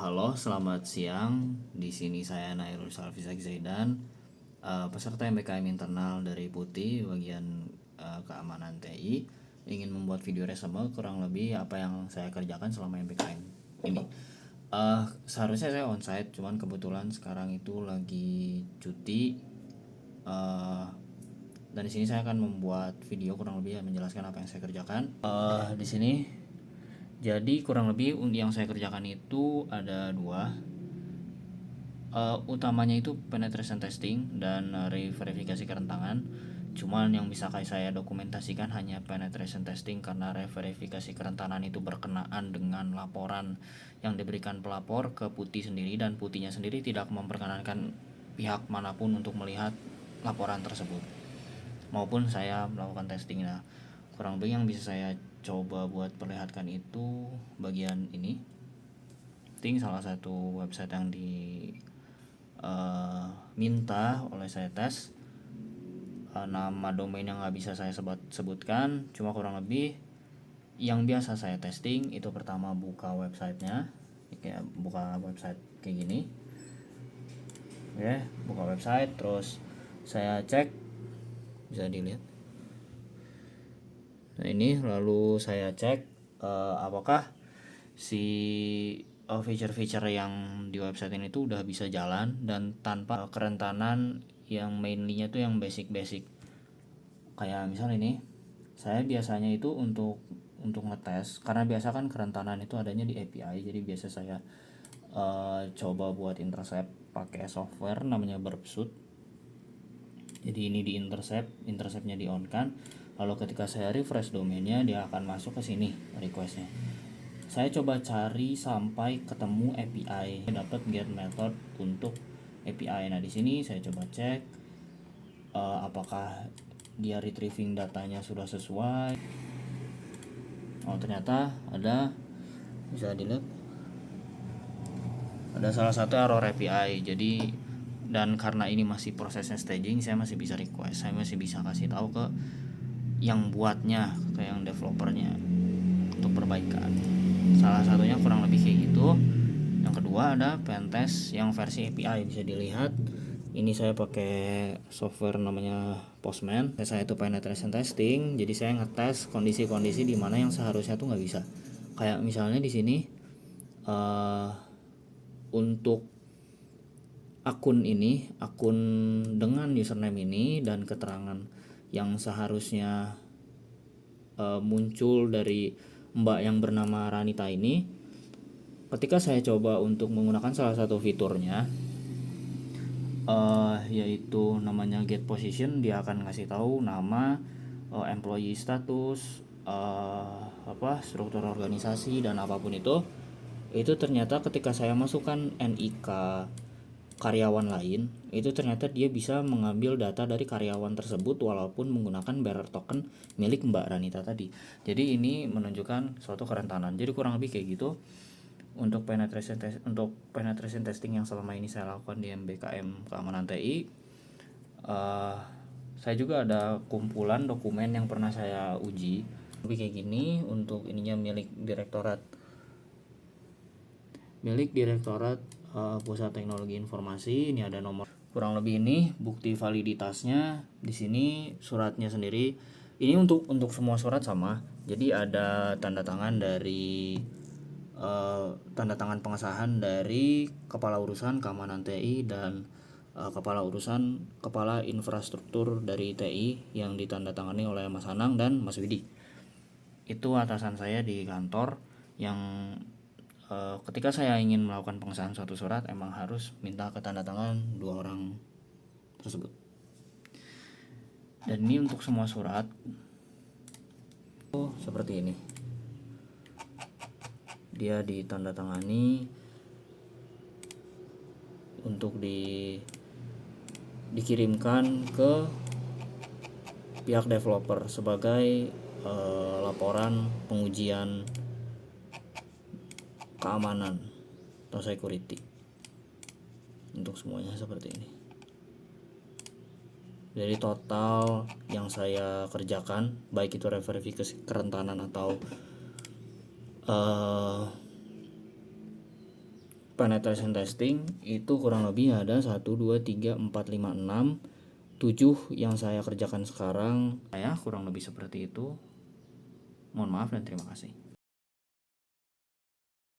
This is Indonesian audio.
Halo, selamat siang. Di sini saya Nailul Salfiza Zaidan, peserta MBKM internal dari Putih bagian keamanan TI. Ingin membuat video resume kurang lebih apa yang saya kerjakan selama MBKM ini. Seharusnya saya onsite, cuman kebetulan sekarang itu lagi cuti. Dan di sini saya akan membuat video kurang lebih menjelaskan apa yang saya kerjakan. Di sini jadi kurang lebih yang saya kerjakan itu ada dua. Utamanya itu penetration testing dan verifikasi kerentanan. Cuman yang bisa saya dokumentasikan hanya penetration testing karena verifikasi kerentanan itu berkenaan dengan laporan yang diberikan pelapor ke Putih sendiri, dan Putihnya sendiri tidak memperkenankan pihak manapun untuk melihat laporan tersebut maupun saya melakukan testing. Nah, kurang lebih yang bisa saya coba buat perlihatkan itu bagian ini. Salah satu website yang minta oleh saya tes, nama domain yang nggak bisa saya sebutkan, cuma kurang lebih yang biasa saya testing itu pertama buka websitenya, kayak buka website kayak gini. Oke, buka website, terus saya cek, bisa dilihat. Nah ini, lalu saya cek apakah si feature-feature yang di website ini tuh udah bisa jalan dan tanpa kerentanan yang mainly-nya tuh yang basic-basic. Kayak misal ini, saya biasanya itu untuk ngetes, karena biasa kan kerentanan itu adanya di API, jadi biasa saya coba buat intercept pakai software namanya Burpsuit. Jadi ini di interceptnya di on kan, lalu ketika saya refresh domainnya dia akan masuk ke sini requestnya. Saya coba cari sampai ketemu API, dapat get method untuk API. Nah di sini saya coba cek apakah dia retrieving datanya sudah sesuai. Oh ternyata ada, bisa dilihat ada salah satu error API. Jadi, dan karena ini masih prosesnya staging, saya masih bisa request, saya masih bisa kasih tahu ke yang buatnya, ke yang developernya untuk perbaikan. Salah satunya kurang lebih kayak gitu. Yang kedua ada pentest yang versi API, bisa dilihat ini saya pakai software namanya Postman. Saya itu penetration testing, jadi saya ngetes kondisi-kondisi di mana yang seharusnya tuh nggak bisa. Kayak misalnya di sini untuk akun dengan username ini dan keterangan yang seharusnya muncul dari Mbak yang bernama Ranita ini, ketika saya coba untuk menggunakan salah satu fiturnya, yaitu namanya get position, dia akan ngasih tahu nama, employee status, struktur organisasi dan apapun itu ternyata ketika saya masukkan NIK karyawan lain, itu ternyata dia bisa mengambil data dari karyawan tersebut walaupun menggunakan bearer token milik Mbak Ranita tadi. Jadi ini menunjukkan suatu kerentanan. Jadi kurang lebih kayak gitu untuk penetration testing yang selama ini saya lakukan di MBKM keamanan TI. Saya juga ada kumpulan dokumen yang pernah saya uji lebih kayak gini. Untuk ininya milik direktorat Pusat Teknologi Informasi. Ini ada nomor, kurang lebih ini bukti validitasnya. Di sini suratnya sendiri, ini untuk semua surat sama. Jadi ada tanda tangan dari tanda tangan pengesahan dari kepala urusan keamanan TI dan kepala infrastruktur dari TI yang ditandatangani oleh Mas Anang dan Mas Widi. Itu atasan saya di kantor yang ketika saya ingin melakukan pengesahan suatu surat emang harus minta ketandatangan dua orang tersebut. Dan ini untuk semua surat seperti ini, dia ditandatangani untuk dikirimkan ke pihak developer sebagai laporan pengujian keamanan atau security. Untuk semuanya seperti ini. Jadi total yang saya kerjakan, baik itu verifikasi kerentanan atau penetration testing itu kurang lebih ada 1, 2, 3, 4, 5, 6, 7 yang saya kerjakan sekarang. Kurang lebih seperti itu. Mohon maaf dan terima kasih.